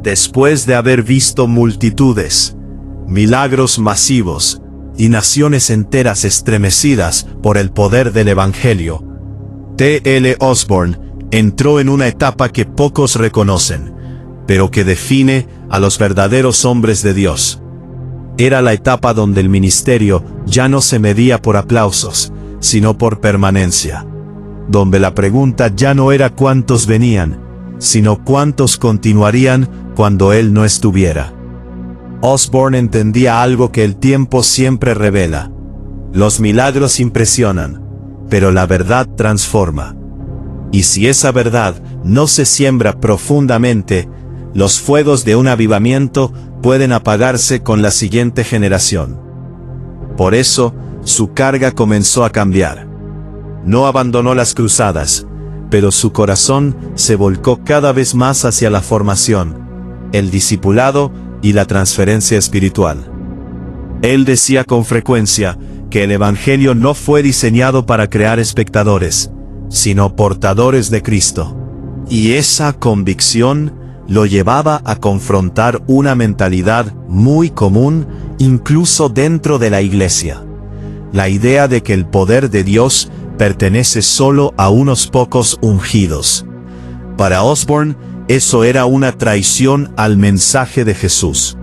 Después de haber visto multitudes, milagros masivos y naciones enteras estremecidas por el poder del Evangelio, T.L. Osborne entró en una etapa que pocos reconocen, pero que define a los verdaderos hombres de Dios. Era la etapa donde el ministerio ya no se medía por aplausos, sino por permanencia. Donde la pregunta ya no era cuántos venían, sino cuántos continuarían cuando él no estuviera. Osborne entendía algo que el tiempo siempre revela. Los milagros impresionan, pero la verdad transforma. Y si esa verdad no se siembra profundamente, los fuegos de un avivamiento pueden apagarse con la siguiente generación. Por eso, su carga comenzó a cambiar. No abandonó las cruzadas, pero su corazón se volcó cada vez más hacia la formación, el discipulado y la transferencia espiritual. Él decía con frecuencia que el Evangelio no fue diseñado para crear espectadores, sino portadores de Cristo. Y esa convicción lo llevaba a confrontar una mentalidad muy común incluso dentro de la iglesia. La idea de que el poder de Dios pertenece solo a unos pocos ungidos. Para Osborne, eso era una traición al mensaje de Jesús.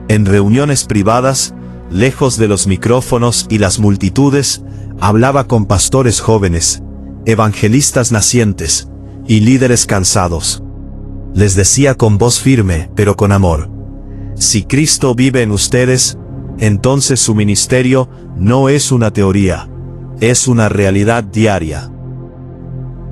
En reuniones privadas, lejos de los micrófonos y las multitudes, hablaba con pastores jóvenes, evangelistas nacientes y líderes cansados. Les decía con voz firme, pero con amor: si Cristo vive en ustedes, entonces su ministerio no es una teoría, es una realidad diaria.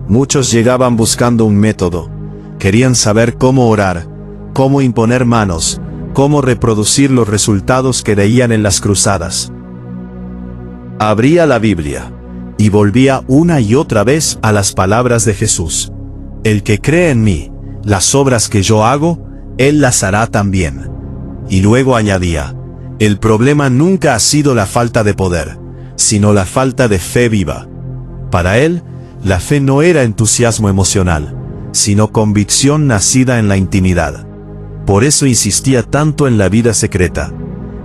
Muchos llegaban buscando un método. Querían saber cómo orar, cómo imponer manos, cómo reproducir los resultados que veían en las cruzadas. Abría la Biblia y volvía una y otra vez a las palabras de Jesús: el que cree en mí, las obras que yo hago, él las hará también. Y luego añadía: el problema nunca ha sido la falta de poder, sino la falta de fe viva. Para él, la fe no era entusiasmo emocional, sino convicción nacida en la intimidad. Por eso insistía tanto en la vida secreta.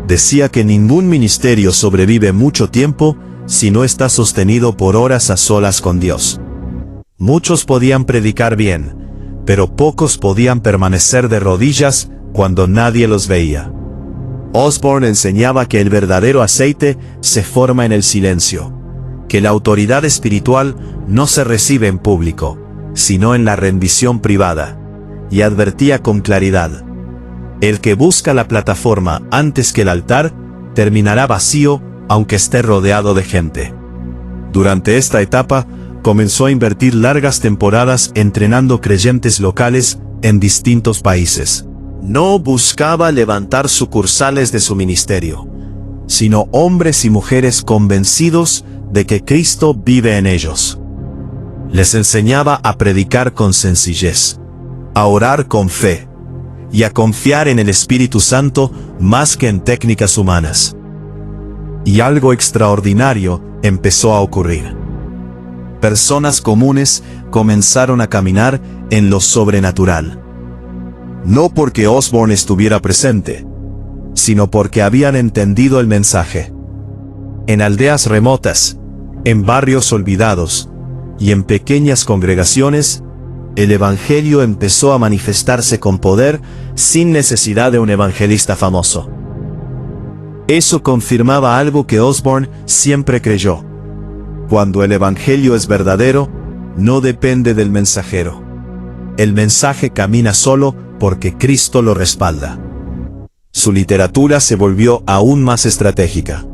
Decía que ningún ministerio sobrevive mucho tiempo si no está sostenido por horas a solas con Dios. Muchos podían predicar bien, pero pocos podían permanecer de rodillas cuando nadie los veía. Osborne enseñaba que el verdadero aceite se forma en el silencio, que la autoridad espiritual no se recibe en público, sino en la rendición privada, y advertía con claridad: el que busca la plataforma antes que el altar, terminará vacío aunque esté rodeado de gente. Durante esta etapa, comenzó a invertir largas temporadas entrenando creyentes locales en distintos países. No buscaba levantar sucursales de su ministerio, sino hombres y mujeres convencidos de que Cristo vive en ellos. Les enseñaba a predicar con sencillez, a orar con fe, y a confiar en el Espíritu Santo más que en técnicas humanas. Y algo extraordinario empezó a ocurrir. Personas comunes comenzaron a caminar en lo sobrenatural. No porque Osborne estuviera presente, sino porque habían entendido el mensaje. En aldeas remotas, en barrios olvidados y en pequeñas congregaciones, el Evangelio empezó a manifestarse con poder sin necesidad de un evangelista famoso. Eso confirmaba algo que Osborne siempre creyó: cuando el Evangelio es verdadero, no depende del mensajero. El mensaje camina solo porque Cristo lo respalda. Su literatura se volvió aún más estratégica.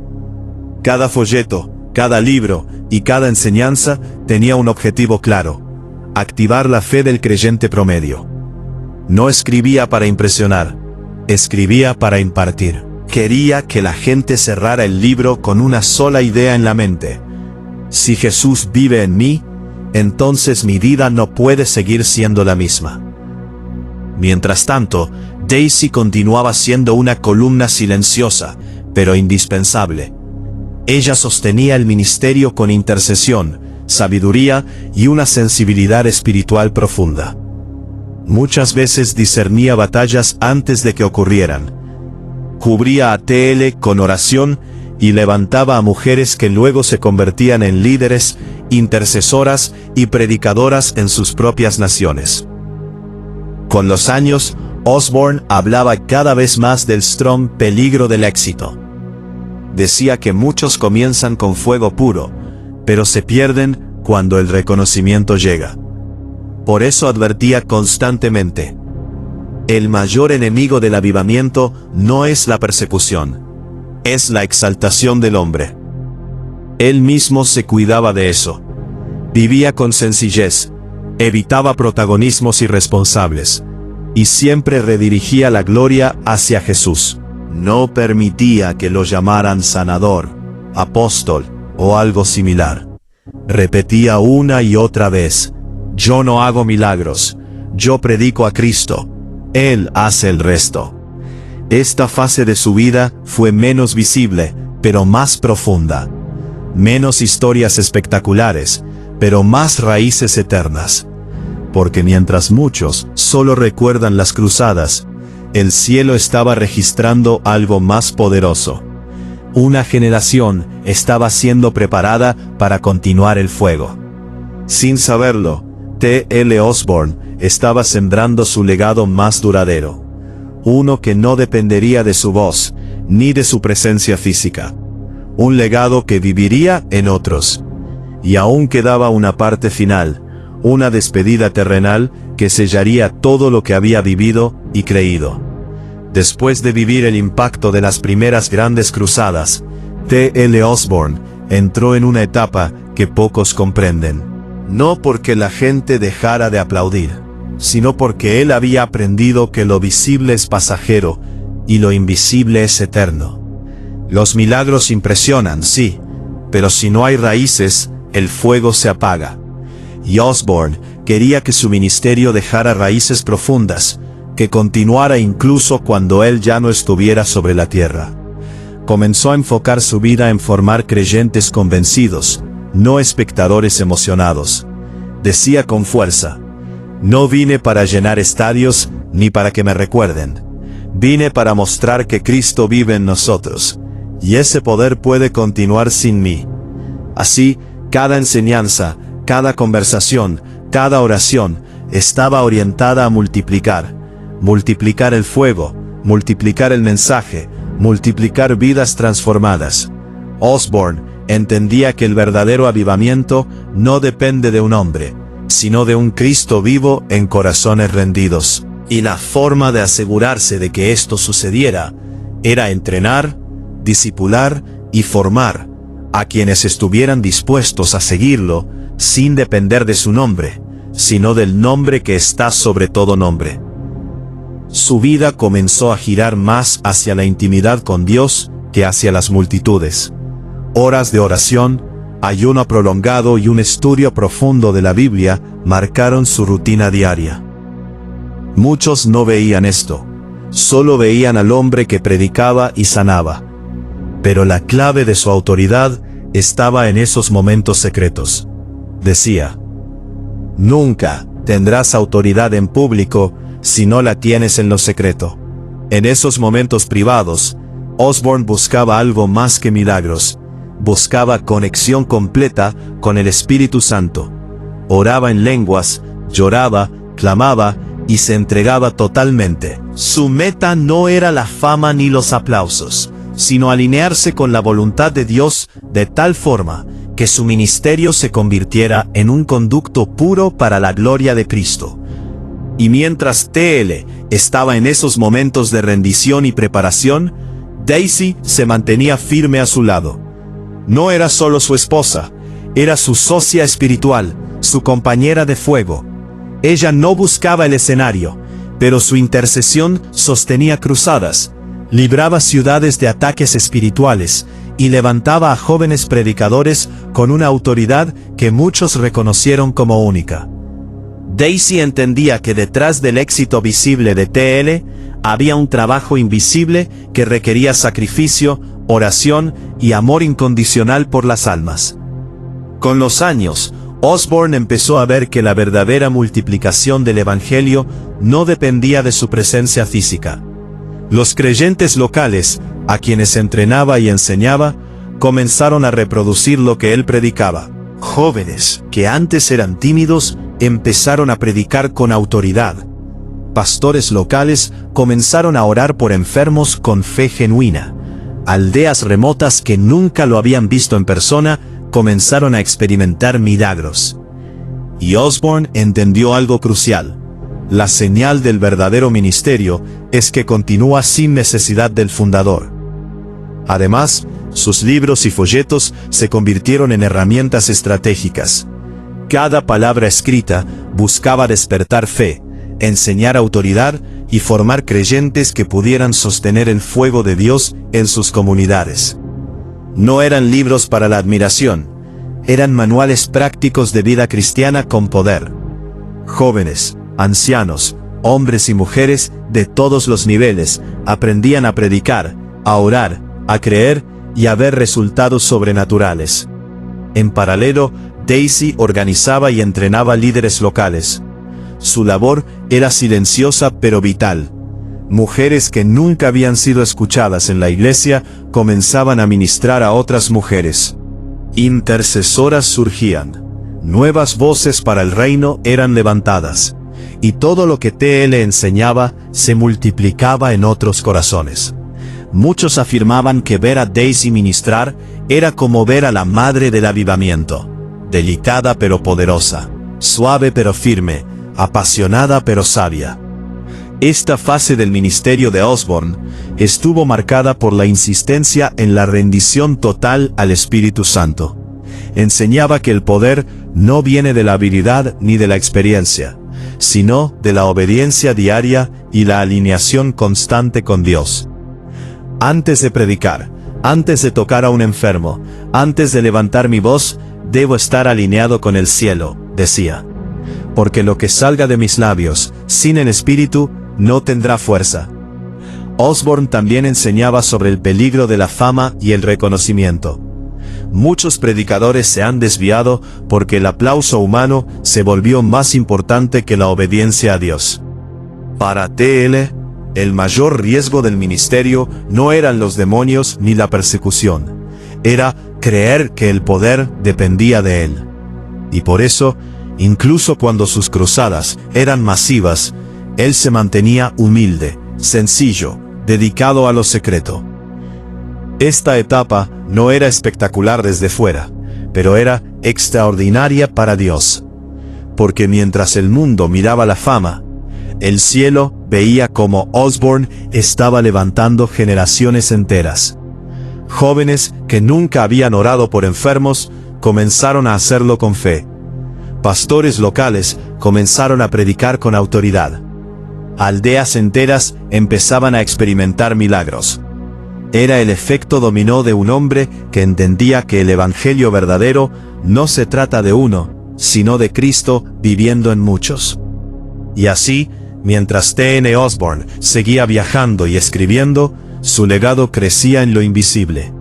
Cada folleto, cada libro y cada enseñanza tenía un objetivo claro: activar la fe del creyente promedio. No escribía para impresionar, escribía para impartir. Quería que la gente cerrara el libro con una sola idea en la mente: si Jesús vive en mí, entonces mi vida no puede seguir siendo la misma. Mientras tanto, Daisy continuaba siendo una columna silenciosa, pero indispensable. Ella sostenía el ministerio con intercesión, sabiduría y una sensibilidad espiritual profunda. Muchas veces discernía batallas antes de que ocurrieran. Cubría a TL con oración y levantaba a mujeres que luego se convertían en líderes, intercesoras y predicadoras en sus propias naciones. Con los años, Osborne hablaba cada vez más del strong peligro del éxito. Decía que muchos comienzan con fuego puro, pero se pierden cuando el reconocimiento llega. Por eso advertía constantemente: el mayor enemigo del avivamiento no es la persecución, es la exaltación del hombre. Él mismo se cuidaba de eso. Vivía con sencillez, evitaba protagonismos irresponsables, y siempre redirigía la gloria hacia Jesús. No permitía que lo llamaran sanador, apóstol o algo similar. Repetía una y otra vez: yo no hago milagros, yo predico a Cristo, Él hace el resto. Esta fase de su vida fue menos visible, pero más profunda. Menos historias espectaculares, pero más raíces eternas. Porque mientras muchos solo recuerdan las cruzadas, el cielo estaba registrando algo más poderoso. Una generación estaba siendo preparada para continuar el fuego. Sin saberlo, T.L. Osborne estaba sembrando su legado más duradero. Uno que no dependería de su voz, ni de su presencia física. Un legado que viviría en otros. Y aún quedaba una parte final, una despedida terrenal que sellaría todo lo que había vivido y creído. Después de vivir el impacto de las primeras grandes cruzadas, T.L. Osborne entró en una etapa que pocos comprenden. No porque la gente dejara de aplaudir, sino porque él había aprendido que lo visible es pasajero y lo invisible es eterno. Los milagros impresionan, sí, pero si no hay raíces, el fuego se apaga. Y Osborne quería que su ministerio dejara raíces profundas, que continuara incluso cuando él ya no estuviera sobre la tierra. Comenzó a enfocar su vida en formar creyentes convencidos, no espectadores emocionados. Decía con fuerza: no vine para llenar estadios, ni para que me recuerden. Vine para mostrar que Cristo vive en nosotros, y ese poder puede continuar sin mí. Así, cada enseñanza, cada conversación, cada oración, estaba orientada a multiplicar el fuego, multiplicar el mensaje, multiplicar vidas transformadas. Osborne entendía que el verdadero avivamiento no depende de un hombre, sino de un Cristo vivo en corazones rendidos. Y la forma de asegurarse de que esto sucediera era entrenar, discipular y formar a quienes estuvieran dispuestos a seguirlo sin depender de su nombre, sino del nombre que está sobre todo nombre. Su vida comenzó a girar más hacia la intimidad con Dios que hacia las multitudes. Horas de oración, ayuno prolongado y un estudio profundo de la Biblia marcaron su rutina diaria. Muchos no veían esto, solo veían al hombre que predicaba y sanaba. Pero la clave de su autoridad estaba en esos momentos secretos. Decía: nunca tendrás autoridad en público si no la tienes en lo secreto. En esos momentos privados, Osborne buscaba algo más que milagros. Buscaba conexión completa con el Espíritu Santo. Oraba en lenguas, lloraba, clamaba y se entregaba totalmente. Su meta no era la fama ni los aplausos, sino alinearse con la voluntad de Dios de tal forma que su ministerio se convirtiera en un conducto puro para la gloria de Cristo. Y mientras T.L. estaba en esos momentos de rendición y preparación, Daisy se mantenía firme a su lado. No era solo su esposa, era su socia espiritual, su compañera de fuego. Ella no buscaba el escenario, pero su intercesión sostenía cruzadas, libraba ciudades de ataques espirituales y levantaba a jóvenes predicadores con una autoridad que muchos reconocieron como única. Daisy entendía que detrás del éxito visible de T.L. había un trabajo invisible que requería sacrificio, oración y amor incondicional por las almas. Con los años, Osborn empezó a ver que la verdadera multiplicación del Evangelio no dependía de su presencia física. Los creyentes locales, a quienes entrenaba y enseñaba, comenzaron a reproducir lo que él predicaba. Jóvenes, que antes eran tímidos, empezaron a predicar con autoridad. Pastores locales comenzaron a orar por enfermos con fe genuina. Aldeas remotas que nunca lo habían visto en persona comenzaron a experimentar milagros. Y Osborn entendió algo crucial. La señal del verdadero ministerio es que continúa sin necesidad del fundador. Además, sus libros y folletos se convirtieron en herramientas estratégicas. Cada palabra escrita buscaba despertar fe, enseñar autoridad y formar creyentes que pudieran sostener el fuego de Dios en sus comunidades. No eran libros para la admiración, eran manuales prácticos de vida cristiana con poder. Jóvenes, ancianos, hombres y mujeres de todos los niveles aprendían a predicar, a orar, a creer y a ver resultados sobrenaturales. En paralelo, Daisy organizaba y entrenaba líderes locales. Su labor era silenciosa pero vital. Mujeres que nunca habían sido escuchadas en la iglesia comenzaban a ministrar a otras mujeres. Intercesoras surgían. Nuevas voces para el reino eran levantadas. Y todo lo que T.L. enseñaba se multiplicaba en otros corazones. Muchos afirmaban que ver a Daisy ministrar era como ver a la madre del avivamiento. Delicada pero poderosa, suave pero firme, apasionada pero sabia. Esta fase del ministerio de Osborn estuvo marcada por la insistencia en la rendición total al Espíritu Santo. Enseñaba que el poder no viene de la habilidad ni de la experiencia, sino de la obediencia diaria y la alineación constante con Dios. Antes de predicar, antes de tocar a un enfermo, antes de levantar mi voz, debo estar alineado con el cielo, decía. Porque lo que salga de mis labios, sin el Espíritu, no tendrá fuerza. Osborn también enseñaba sobre el peligro de la fama y el reconocimiento. Muchos predicadores se han desviado porque el aplauso humano se volvió más importante que la obediencia a Dios. Para T.L., el mayor riesgo del ministerio no eran los demonios ni la persecución. Era creer que el poder dependía de él. Y por eso, incluso cuando sus cruzadas eran masivas, él se mantenía humilde, sencillo, dedicado a lo secreto. Esta etapa no era espectacular desde fuera, pero era extraordinaria para Dios. Porque mientras el mundo miraba la fama, el cielo veía cómo Osborn estaba levantando generaciones enteras. Jóvenes que nunca habían orado por enfermos comenzaron a hacerlo con fe. Pastores locales comenzaron a predicar con autoridad. Aldeas enteras empezaban a experimentar milagros. Era el efecto dominó de un hombre que entendía que el evangelio verdadero no se trata de uno, sino de Cristo viviendo en muchos. Y así, mientras T.L. Osborn seguía viajando y escribiendo, su legado crecía en lo invisible.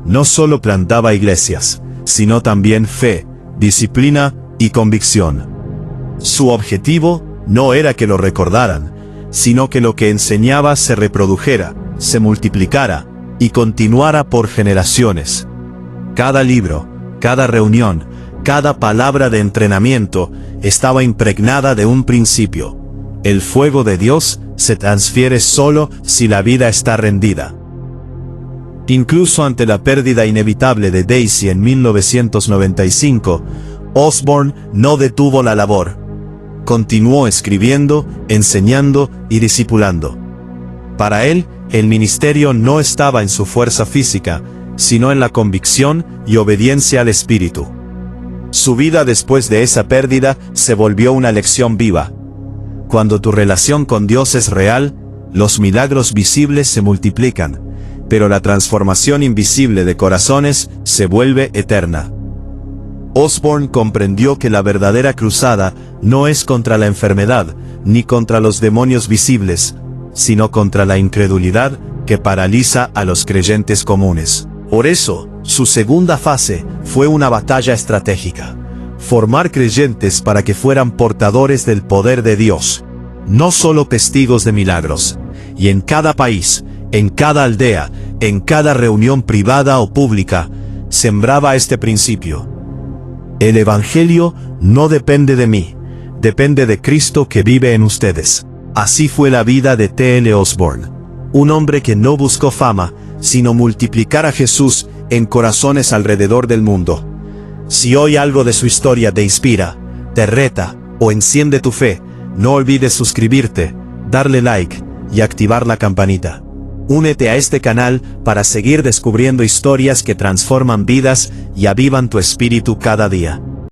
No solo plantaba iglesias, sino también fe, disciplina y convicción. Su objetivo no era que lo recordaran, sino que lo que enseñaba se reprodujera, se multiplicara y continuara por generaciones. Cada libro, cada reunión, cada palabra de entrenamiento estaba impregnada de un principio. El fuego de Dios se transfiere solo si la vida está rendida. Incluso ante la pérdida inevitable de Daisy en 1995, Osborn no detuvo la labor. Continuó escribiendo, enseñando y discipulando. Para él, el ministerio no estaba en su fuerza física, sino en la convicción y obediencia al Espíritu. Su vida después de esa pérdida se volvió una lección viva. Cuando tu relación con Dios es real, los milagros visibles se multiplican, pero la transformación invisible de corazones se vuelve eterna. Osborn comprendió que la verdadera cruzada no es contra la enfermedad, ni contra los demonios visibles, sino contra la incredulidad que paraliza a los creyentes comunes. Por eso, su segunda fase fue una batalla estratégica. formar creyentes para que fueran portadores del poder de Dios, no solo testigos de milagros. Y en cada país, en cada aldea, en cada reunión privada o pública, sembraba este principio: el Evangelio no depende de mí, depende de Cristo que vive en ustedes. Así fue la vida de T.L. Osborn, un hombre que no buscó fama, sino multiplicar a Jesús en corazones alrededor del mundo. Si hoy algo de su historia te inspira, te reta o enciende tu fe, no olvides suscribirte, darle like y activar la campanita. Únete a este canal para seguir descubriendo historias que transforman vidas y avivan tu espíritu cada día.